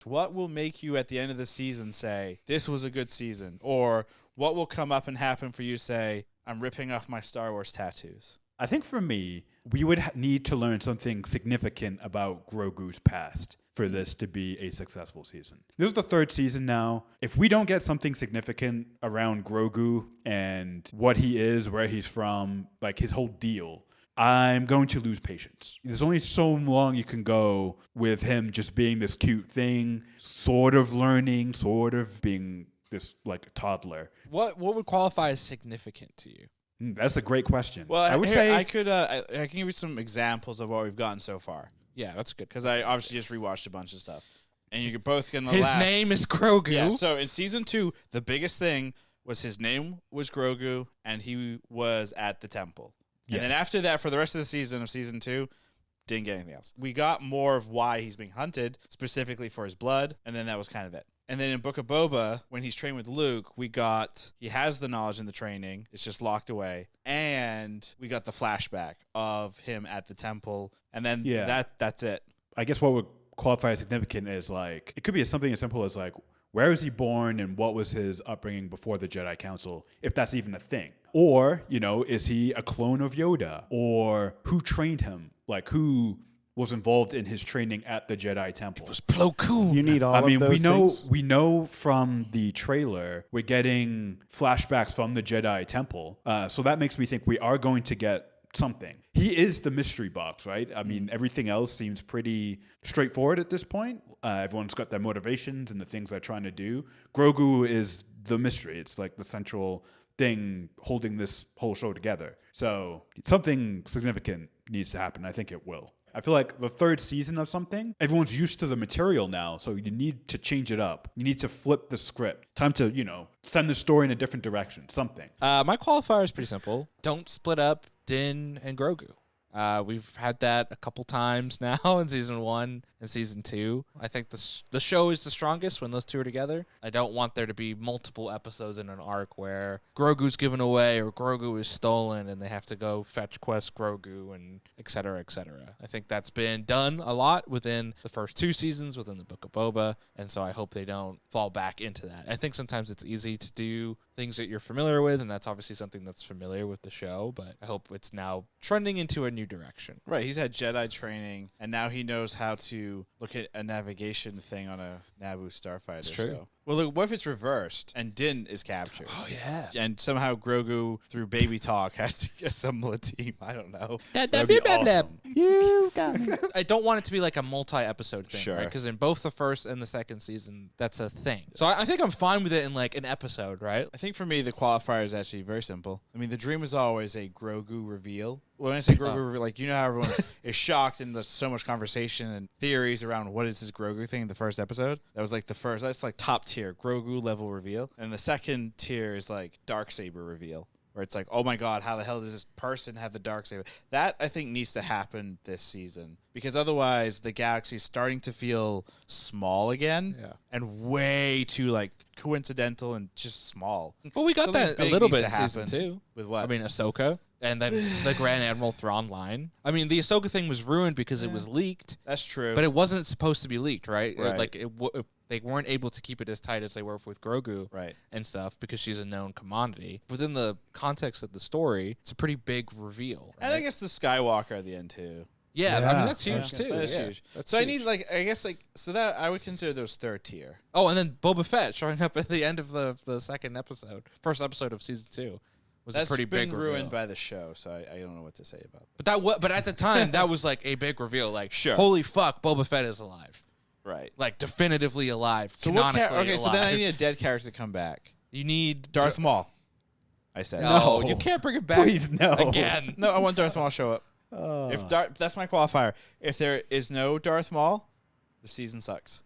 What will make you at the end of the season say, this was a good season? Or what will come up and happen for you say, I'm ripping off my Star Wars tattoos? I think for me, we would need to learn something significant about Grogu's past for this to be a successful season. This is the third season now. If we don't get something significant around Grogu and what he is, where he's from, like his whole deal, I'm going to lose patience. There's only so long you can go with him just being this cute thing, sort of learning, sort of being this like a toddler. What would qualify as significant to you? That's a great question. Well, I would here, say I can give you some examples of what we've gotten so far. Yeah, that's good. Because I obviously just rewatched a bunch of stuff. And you're both going to His laugh. name is Grogu. Yeah, so in season 2, the biggest thing was his name was Grogu, and he was at the temple. Yes. And then after that, for the rest of the season of season 2, didn't get anything else. We got more of why he's being hunted, specifically for his blood, and then that was kind of it. And then in Book of Boba, when he's trained with Luke, he has the knowledge and the training. It's just locked away. And we got the flashback of him at the temple. And then that's it. I guess what would qualify as significant is like, it could be something as simple as like, where was he born and what was his upbringing before the Jedi Council, if that's even a thing? Or, is he a clone of Yoda? Or who trained him? Like, who was involved in his training at the Jedi Temple? It was Plo Koon. You need all of those things. We know from the trailer we're getting flashbacks from the Jedi Temple. So that makes me think we are going to get something. He is the mystery box, right? I mean, everything else seems pretty straightforward at this point. Everyone's got their motivations and the things they're trying to do. Grogu is the mystery. It's like the central thing holding this whole show together. So something significant needs to happen. I think it will. I feel like the third season of something, everyone's used to the material now, so you need to change it up. You need to flip the script. Time to, send the story in a different direction, something. My qualifier is pretty simple. Don't split up Din and Grogu. We've had that a couple times now in season 1 and season 2. I think the show is the strongest when those two are together. I don't want there to be multiple episodes in an arc where Grogu's given away or Grogu is stolen and they have to go fetch quest Grogu and et cetera, et cetera. I think that's been done a lot within the first 2 seasons within the Book of Boba, and so I hope they don't fall back into that. I think sometimes it's easy to do things that you're familiar with, and that's obviously something that's familiar with the show, but I hope it's now trending into a new direction. Right, he's had Jedi training, and now he knows how to look at a navigation thing on a Naboo starfighter. true. So. Well, look, what if it's reversed and Din is captured? Oh, yeah. And somehow Grogu, through baby talk, has to assemble a team. I don't know. That'd be awesome. You got me. I don't want it to be like a multi-episode thing, Sure. right? Because in both the first and the second season, that's a thing. So I think I'm fine with it in like an episode, right? I think for me, the qualifier is actually very simple. I mean, the dream is always a Grogu reveal. When I say Grogu reveal, like, how everyone is shocked and there's so much conversation and theories around what is this Grogu thing in the first episode. That was like that's like top tier Grogu level reveal. And the second tier is like Darksaber reveal, where it's like, oh my God, how the hell does this person have the Darksaber? That, I think, needs to happen this season. Because otherwise, the galaxy's starting to feel small again. Yeah. And way too, like, coincidental and just small. Well, we got Something that a big little needs bit in to season happen. 2. With what? I mean, Ahsoka. And then the Grand Admiral Thrawn line. I mean, the Ahsoka thing was ruined because it was leaked. That's true. But it wasn't supposed to be leaked, right? Right. Like, they weren't able to keep it as tight as they were with Grogu Right. and stuff because she's a known commodity. Within the context of the story, it's a pretty big reveal. Right? And I guess the Skywalker at the end, too. Yeah, I Yeah. mean, that's huge, too. That is Yeah. huge. That's So I huge. need, so that I would consider those third tier. Oh, and then Boba Fett showing up at the end of the second episode, first episode of season 2. Was That's a pretty been big ruined reveal. by the show, so I don't know what to say about that. But at the time, that was like a big reveal. Like, Sure. holy fuck, Boba Fett is alive. Right. Like, definitively alive. So what canonically so then I alive. need a dead character to come back. You need Darth Maul. I said. No, No. you can't bring it back. Please, no. Again. No, I want Darth Maul to show up. That's my qualifier. If there is no Darth Maul, the season sucks.